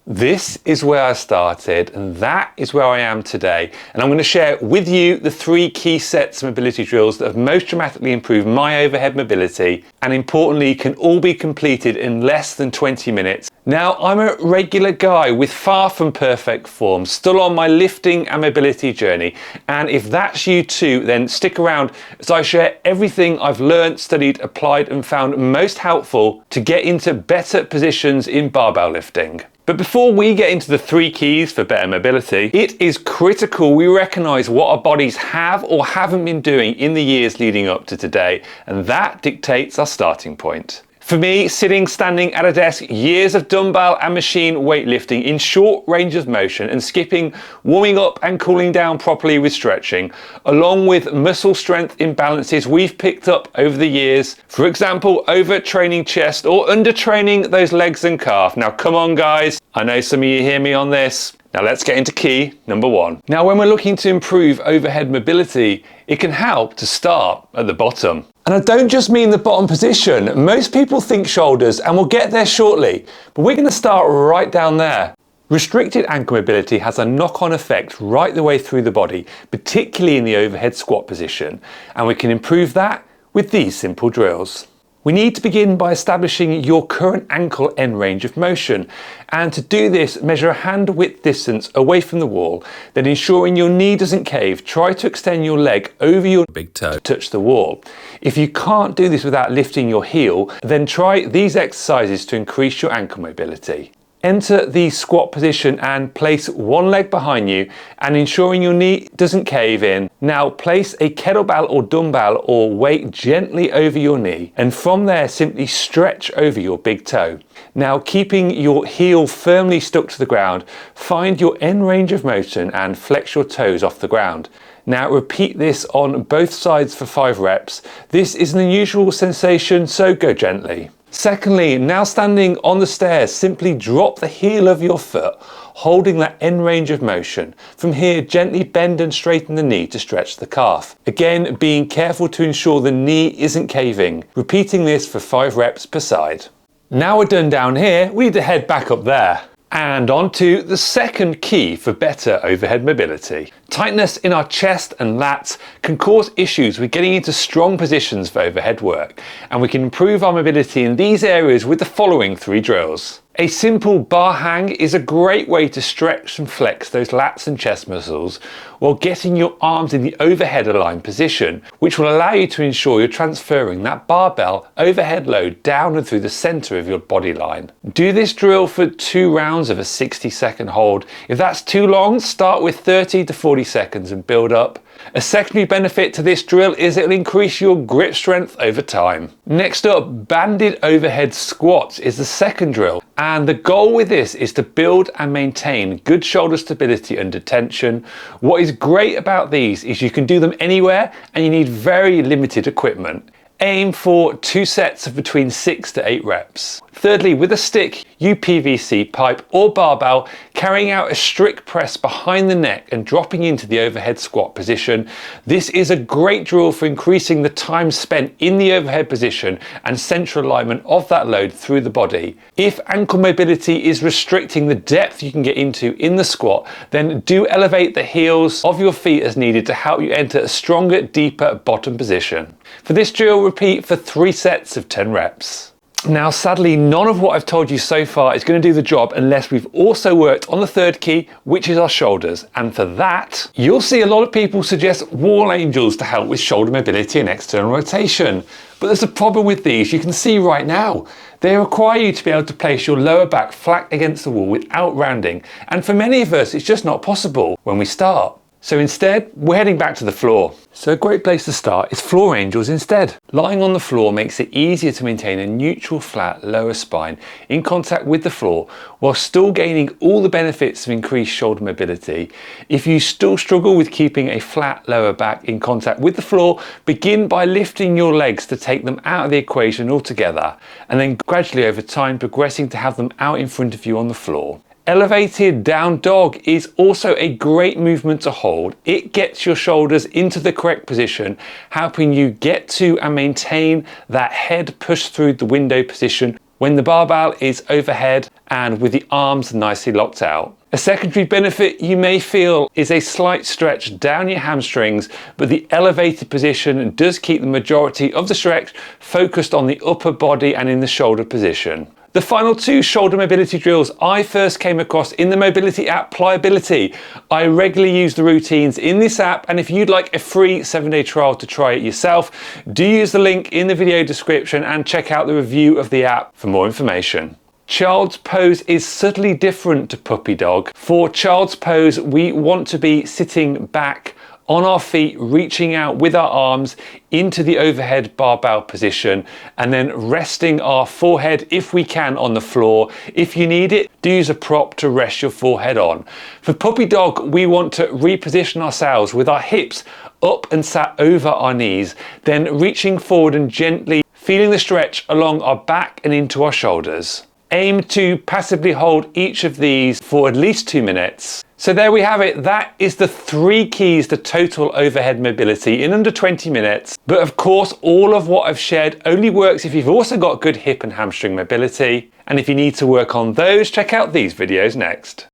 This is where I started, and that is where I am today. And I'm going to share with you the 3 key sets of mobility drills that have most dramatically improved my overhead mobility, and importantly can all be completed in less than 20 minutes. Now, I'm a regular guy with far from perfect form, still on my lifting and mobility journey. And if that's you too, then stick around as I share everything I've learned, studied, applied and found most helpful to get into better positions in barbell lifting. But before we get into the 3 keys for better mobility, it is critical we recognize what our bodies have or haven't been doing in the years leading up to today, and that dictates our starting point. For me, sitting, standing at a desk, years of dumbbell and machine weightlifting in short range of motion and skipping, warming up and cooling down properly with stretching, along with muscle strength imbalances we've picked up over the years, for example, overtraining chest or undertraining those legs and calf. Now come on guys, I know some of you hear me on this. Now let's get into key number 1. Now when we're looking to improve overhead mobility, it can help to start at the bottom. And I don't just mean the bottom position. Most people think shoulders, and we'll get there shortly, but we're going to start right down there. Restricted ankle mobility has a knock-on effect right the way through the body, particularly in the overhead squat position, and we can improve that with these simple drills. We need to begin by establishing your current ankle end range of motion, and to do this, measure a hand width distance away from the wall, then ensuring your knee doesn't cave, try to extend your leg over your big toe to touch the wall. If you can't do this without lifting your heel, then try these exercises to increase your ankle mobility. Enter the squat position and place one leg behind you and ensuring your knee doesn't cave in. Now place a kettlebell or dumbbell or weight gently over your knee, and from there simply stretch over your big toe. Now keeping your heel firmly stuck to the ground, find your end range of motion and flex your toes off the ground. Now repeat this on both sides for 5 reps. This is an unusual sensation, so go gently. Secondly, now standing on the stairs, simply drop the heel of your foot, holding that end range of motion. From here, gently bend and straighten the knee to stretch the calf. Again, being careful to ensure the knee isn't caving. Repeating this for 5 reps per side. Now we're done down here, we need to head back up there. And on to the second key for better overhead mobility. Tightness in our chest and lats can cause issues with getting into strong positions for overhead work, and we can improve our mobility in these areas with the following 3 drills. A simple bar hang is a great way to stretch and flex those lats and chest muscles while getting your arms in the overhead aligned position, which will allow you to ensure you're transferring that barbell overhead load down and through the center of your body line. Do this drill for 2 rounds of a 60-second hold. If that's too long, start with 30 to 40 seconds and build up. A secondary benefit to this drill is it'll increase your grip strength over time. Next up, banded overhead squats is the second drill, and the goal with this is to build and maintain good shoulder stability under tension. What is great about these is you can do them anywhere and you need very limited equipment. Aim for 2 sets of between 6 to 8 reps. Thirdly, with a stick, UPVC pipe or barbell, carrying out a strict press behind the neck and dropping into the overhead squat position. This is a great drill for increasing the time spent in the overhead position and central alignment of that load through the body. If ankle mobility is restricting the depth you can get into in the squat, then do elevate the heels of your feet as needed to help you enter a stronger, deeper bottom position. For this drill, repeat for 3 sets of 10 reps. Now sadly, none of what I've told you so far is going to do the job unless we've also worked on the 3rd key, which is our shoulders. And for that, you'll see a lot of people suggest wall angels to help with shoulder mobility and external rotation. But there's a problem with these. You can see right now, they require you to be able to place your lower back flat against the wall without rounding. And for many of us, it's just not possible when we start. So instead, we're heading back to the floor. So a great place to start is floor angels instead. Lying on the floor makes it easier to maintain a neutral flat lower spine in contact with the floor while still gaining all the benefits of increased shoulder mobility. If you still struggle with keeping a flat lower back in contact with the floor, begin by lifting your legs to take them out of the equation altogether, and then gradually over time progressing to have them out in front of you on the floor. Elevated down dog is also a great movement to hold. It gets your shoulders into the correct position, helping you get to and maintain that head push through the window position when the barbell is overhead and with the arms nicely locked out. A secondary benefit you may feel is a slight stretch down your hamstrings, but the elevated position does keep the majority of the stretch focused on the upper body and in the shoulder position. The final two shoulder mobility drills I first came across in the mobility app Pliability. I regularly use the routines in this app, and if you'd like a free 7-day trial to try it yourself, do use the link in the video description and check out the review of the app for more information. Child's pose is subtly different to puppy dog. For child's pose, we want to be sitting back on our feet, reaching out with our arms into the overhead barbell position, and then resting our forehead if we can on the floor. If you need it, do use a prop to rest your forehead on. For puppy dog, we want to reposition ourselves with our hips up and sat over our knees, then reaching forward and gently feeling the stretch along our back and into our shoulders. Aim to passively hold each of these for at least 2 minutes. So there we have it. That is the 3 keys to total overhead mobility in under 20 minutes. But of course, all of what I've shared only works if you've also got good hip and hamstring mobility. And if you need to work on those, check out these videos next.